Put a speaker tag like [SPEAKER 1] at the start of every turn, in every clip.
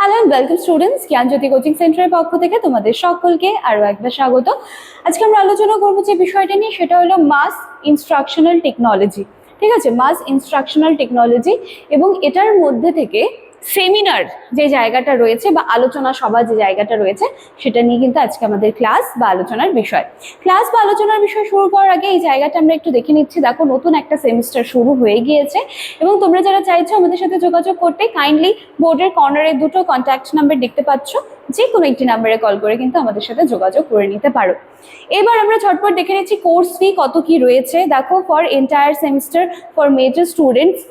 [SPEAKER 1] Hello and welcome students, Gyanjyoti coaching সেন্টারের পক্ষ থেকে তোমাদের সকলকে আরও একবার স্বাগত। আজকে আমরা আলোচনা করবো যে বিষয়টা নিয়ে, সেটা হলো মাস ইনস্ট্রাকশনাল টেকনোলজি। ঠিক আছে, মাস ইনস্ট্রাকশনাল টেকনোলজি, এবং এটার মধ্যে থেকে সেমিনার যে জায়গাটা রয়েছে বা আলোচনা সভা যে জায়গাটা রয়েছে, সেটা নিয়ে কিন্তু আজকে আমাদের ক্লাস বা আলোচনার বিষয়। ক্লাস বা আলোচনার বিষয় শুরু করার আগে এই জায়গাটা আমরা একটু দেখে নিচ্ছি। দেখো, নতুন একটা সেমিস্টার শুরু হয়ে গিয়েছে, এবং তোমরা যারা চাইছো আমাদের সাথে যোগাযোগ করতে, কাইন্ডলি বোর্ডের কর্নারে দুটো কন্ট্যাক্ট নাম্বার দেখতে পাচ্ছ, যে কোনো একটি নাম্বারে কল করে কিন্তু আমাদের সাথে যোগাযোগ করে নিতে পারো। এবার আমরা ঝটপট দেখে নিচ্ছি কোর্স ফি কত কি রয়েছে। দেখো, for entire semester for major students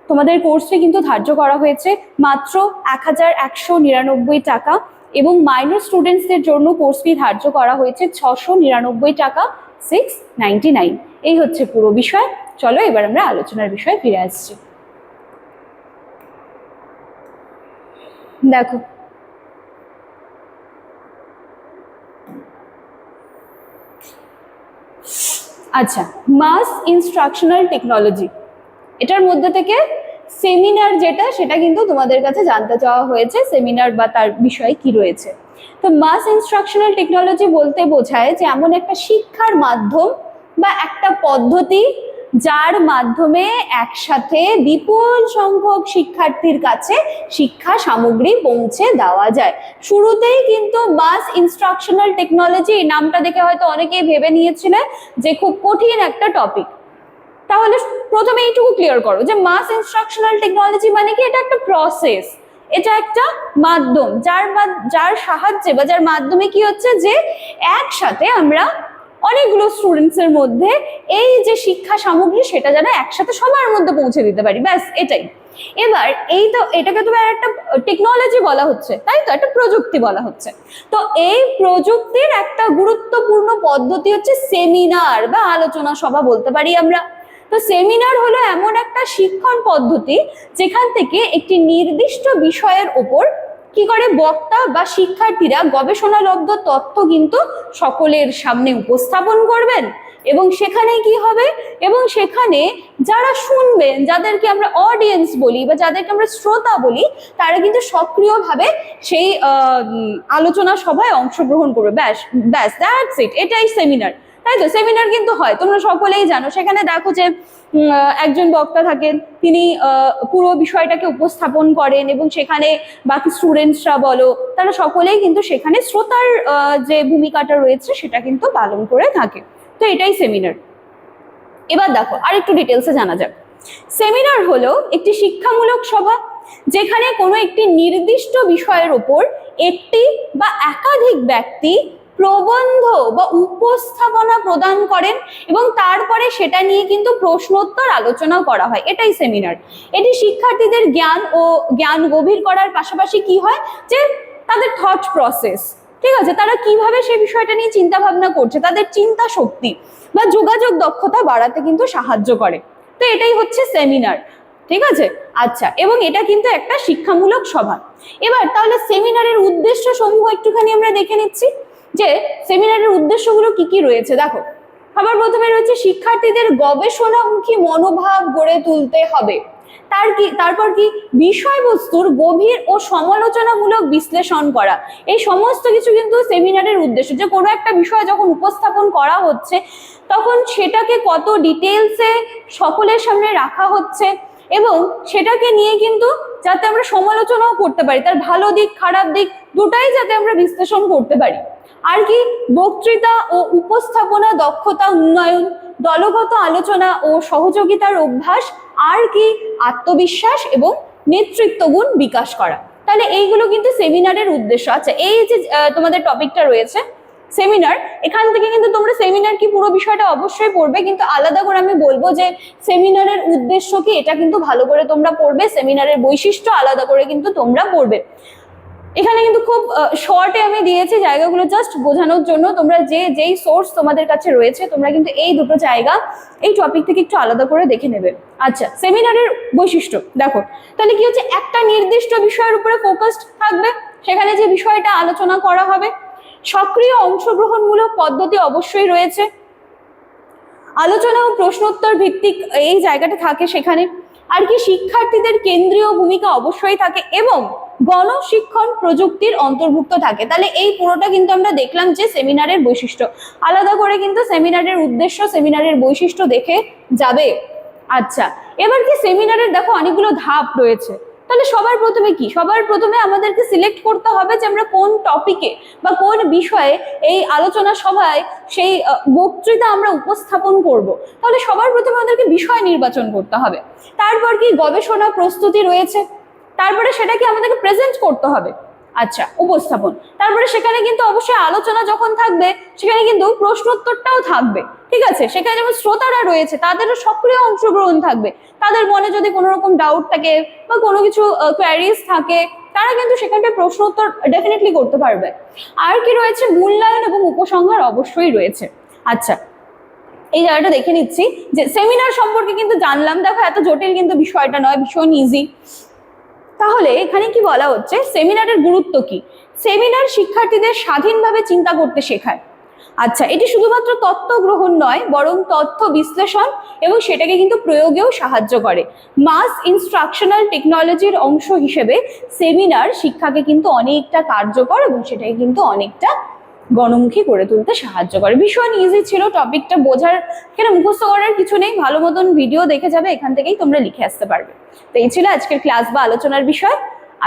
[SPEAKER 1] তোমাদের কোর্স ফি কিন্তু ধার্য করা হয়েছে মাত্র 1199 টাকা, এবং মাইনর স্টুডেন্টসদের জন্য কোর্স ফি ধার্য করা হয়েছে 699 টাকা, 699। এই হচ্ছে পুরো বিষয়। চলো এবার আমরা আলোচনার বিষয়ে ফিরে আসছি। দেখো, আচ্ছা, মাস ইনস্ট্রাকশনাল টেকনোলজি, এটার মধ্যে থেকে সেমিনার যেটা, সেটা কিন্তু তোমাদের কাছে জানতে চাওয়া হয়েছে, সেমিনার বা তার বিষয়ে কি রয়েছে। তো মাস ইনস্ট্রাকশনাল টেকনোলজি বলতে বোঝায় যে এমন একটা শিক্ষার মাধ্যম বা একটা পদ্ধতি যার মাধ্যমে একসাথে বিপুল সংখ্যক শিক্ষার্থীর কাছে শিক্ষা সামগ্রী পৌঁছে দেওয়া যায়। শুরুতেই কিন্তু মাস ইনস্ট্রাকশনাল টেকনোলজি নামটা দেখে হয়তো অনেকেই ভেবে নিয়েছিলেন যে খুব কঠিন একটা টপিক। তাহলে প্রথমে এইটুকু ক্লিয়ার করো যে মাস ইনস্ট্রাকশনাল টেকনোলজি মানে কি? এটা একটা প্রসেস, এটা একটা মাধ্যম যার সাহায্যে বা যার মাধ্যমে কি হচ্ছে যে একসাথে আমরা অনেকগুলো স্টুডেন্টসের মধ্যে এই যে শিক্ষা সামগ্রী সেটা যেন একসাথে সবার মধ্যে পৌঁছে দিতে পারি, ব্যাস এটাই। এবার এই তো এটাকে তো একটা টেকনোলজি বলা হচ্ছে, তাই তো, একটা প্রযুক্তি বলা হচ্ছে। তো এই প্রযুক্তির একটা গুরুত্বপূর্ণ পদ্ধতি হচ্ছে সেমিনার বা আলোচনা সভা বলতে পারি আমরা। তো সেমিনার হলো এমন একটা শিক্ষণ পদ্ধতি যেখান থেকে একটি নির্দিষ্ট বিষয়ের ওপর কি করে বক্তা বা শিক্ষার্থীরা গবেষণালব্ধ তথ্য কিন্তু সকলের সামনে উপস্থাপন করবেন, এবং সেখানে কি হবে, এবং সেখানে যারা শুনবেন, যাদেরকে আমরা অডিয়েন্স বলি বা যাদেরকে আমরা শ্রোতা বলি, তারা কিন্তু সক্রিয়ভাবে সেই আলোচনা সভায় অংশগ্রহণ করবে। ব্যাস ব্যাস দ্যাটস ইট, এটাই সেমিনার, তাই তো। সেমিনার কিন্তু হয়, তোমরা সকলেই জানো। সেখানে দেখো যে একজন বক্তা থাকেন, তিনি পুরো বিষয়টাকে উপস্থাপন করেন, এবং সেখানে বাকি স্টুডেন্টসরা বলো, তারা সকলেই কিন্তু সেখানে শ্রোতার যে ভূমিকাটা রয়েছে সেটা কিন্তু পালন করে থাকে। তো এটাই সেমিনার। এবার দেখো আরেকটু ডিটেলসে জানা যাক। সেমিনার হলো একটি শিক্ষামূলক সভা যেখানে কোনো একটি নির্দিষ্ট বিষয়ের উপর একটি বা একাধিক ব্যক্তি প্রবন্ধ বা উপস্থাপনা প্রদান করেন, এবং তারপরে সেটা নিয়ে কিন্তু প্রশ্নোত্তর আলোচনা করা হয়, এটাই সেমিনার। এটি শিক্ষার্থীদের জ্ঞান গভীর করার পাশাপাশি কি হয় যে তাদের থট প্রসেস, ঠিক আছে, তারা কিভাবে সেই বিষয়টা নিয়ে চিন্তা ভাবনা করছে, তাদের চিন্তা শক্তি বা যোগাযোগ দক্ষতা বাড়াতে কিন্তু সাহায্য করে। তো এটাই হচ্ছে সেমিনার, ঠিক আছে। আচ্ছা, এবং এটা কিন্তু একটা শিক্ষামূলক সভা। এবার তাহলে সেমিনারের উদ্দেশ্য সমূহ একটুখানি আমরা দেখে নিচ্ছি যে সেমিনারের উদ্দেশ্যগুলো কি কি রয়েছে। দেখো, সবার প্রথমে রয়েছে শিক্ষার্থীদের গবেষণামুখী মনোভাব গড়ে তুলতে হবে। তারপর কি বিষয়বস্তুর গভীর ও সমালোচনামূলক বিশ্লেষণ করা। এই সমস্ত কিছু কিন্তু সেমিনারের উদ্দেশ্য, যে কোনো একটা বিষয় যখন উপস্থাপন করা হচ্ছে তখন সেটাকে কত ডিটেলসে সকলের সামনে রাখা হচ্ছে, এবং সেটাকে নিয়ে কিন্তু যাতে আমরা সমালোচনাও করতে পারি, তার ভালো দিক খারাপ দিক দুটাই যাতে আমরা বিশ্লেষণ করতে পারি। আর কি বক্তৃতা ও উপস্থাপনা দক্ষতা উন্নয়ন, দলগত আলোচনা ও সহযোগিতার অভ্যাস, আর কি আত্মবিশ্বাস এবং নেতৃত্ব গুণ বিকাশ করা। তাহলে এইগুলো কিন্তু সেমিনারের উদ্দেশ্য। আচ্ছা, এই যে তোমাদের টপিকটা রয়েছে সেমিনার, এখান থেকে কিন্তু তোমরা সেমিনার কি পুরো বিষয়টা অবশ্যই পড়বে, কিন্তু আলাদা করে আমি বলবো যে সেমিনারের উদ্দেশ্য কি এটা কিন্তু ভালো করে তোমরা পড়বে, সেমিনারের বৈশিষ্ট্য আলাদা করে কিন্তু তোমরা পড়বে। এখানে কিন্তু খুব শর্টে আমি দিয়েছি জায়গাগুলো জাস্ট বোঝানোর জন্য। তোমরা যেই সোর্স তোমাদের কাছে রয়েছে তোমরা কিন্তু এই দুটো জায়গা এই টপিক থেকে একটু আলাদা করে দেখে নেবে। আচ্ছা, সেমিনারের বৈশিষ্ট্য দেখো, তাহলে কি হচ্ছে, একটা নির্দিষ্ট বিষয়ের উপরে ফোকাসড থাকবে, সেখানে যে বিষয়টা আলোচনা করা হবে। সক্রিয় অংশগ্রহণমূলক পদ্ধতি অবশ্যই রয়েছে, আলোচনা ও প্রশ্নোত্তর ভিত্তিক এই জায়গাটা থাকে সেখানে। আর কি শিক্ষার্থীদের কেন্দ্রীয় ভূমিকা অবশ্যই থাকে, এবং গণশিক্ষণ প্রযুক্তির অন্তর্ভুক্ত থাকে। তাহলে এই পুরোটা কিন্তু আমরা দেখলাম যে সেমিনারের বৈশিষ্ট্য। আলাদা করে কিন্তু সেমিনারের উদ্দেশ্য, সেমিনারের বৈশিষ্ট্য দেখে যাবে। আচ্ছা, এবার কি সেমিনারের দেখো অনেকগুলো ধাপ রয়েছে। তাহলে সবার প্রথমে আমাদেরকে সিলেক্ট করতে হবে যে আমরা কোন টপিকে বা কোন বিষয়ে এই আলোচনা সভায় সেই বক্তৃতা আমরা উপস্থাপন করব। তাহলে সবার প্রথমে আমাদেরকে বিষয় নির্বাচন করতে হবে। তারপর কি গবেষণা প্রস্তুতি রয়েছে, তারপরে সেটাকে আমাদেরকে প্রেজেন্ট করতে হবে। আচ্ছা, উপস্থাপন। তারপরে সেখানে কিন্তু অবশ্যই আলোচনা যখন থাকবে সেখানে কিন্তু প্রশ্নোত্তরটাও থাকবে, ঠিক আছে। সেখানে যেমন শ্রোতারা রয়েছে তাদেরও সক্রিয় অংশগ্রহণ থাকবে। তাদের মনে যদি কোনো রকম ডাউট থাকে বা কোনো কিছু কোয়ারিজ থাকে, তারা কিন্তু সেখানটায় প্রশ্নোত্তর ডেফিনেটলি করতে পারবে। আর কি রয়েছে, মূল্যায়ন এবং উপসংহার অবশ্যই রয়েছে। আচ্ছা, এই জায়গাটা দেখে নিচ্ছি যে সেমিনার সম্পর্কে কিন্তু জানলাম। দেখো এত জটিল কিন্তু বিষয়টা নয়, ভীষণ ইজি। তাহলে এখানে কি বলা হচ্ছে, সেমিনারের গুরুত্ব কি? সেমিনার শিক্ষার্থীদের স্বাধীনভাবে চিন্তা করতে শেখায়। আচ্ছা, এটি শুধুমাত্র তথ্য গ্রহণ নয়, বরং তথ্য বিশ্লেষণ এবং সেটাকে কিন্তু প্রয়োগেও সাহায্য করে। মাস ইনস্ট্রাকশনাল টেকনোলজির অংশ হিসেবে সেমিনার শিক্ষাকে কিন্তু অনেকটা কার্যকর এবং সেটাকে কিন্তু অনেকটা গণমুখী করে তুলতে সাহায্য করে। ভীষণ ইজি ছিল টপিকটা, বোঝার এখানে মুখস্থ করার কিছু নেই, ভালো মতন ভিডিও দেখে যাবে, এখান থেকেই তোমরা লিখে আসতে পারবে। তো এই ছিল আজকের ক্লাস বা আলোচনার বিষয়।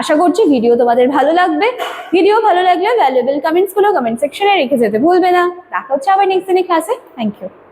[SPEAKER 1] আশা করছি ভিডিও তোমাদের ভালো লাগবে। ভিডিও ভালো লাগলে ভ্যালুয়েবল কমেন্টস গুলো কমেন্ট সেকশনে রেখে যেতে ভুলবে না। দেখা হচ্ছে আবার নেক্সট দিনের ক্লাসে। Thank you.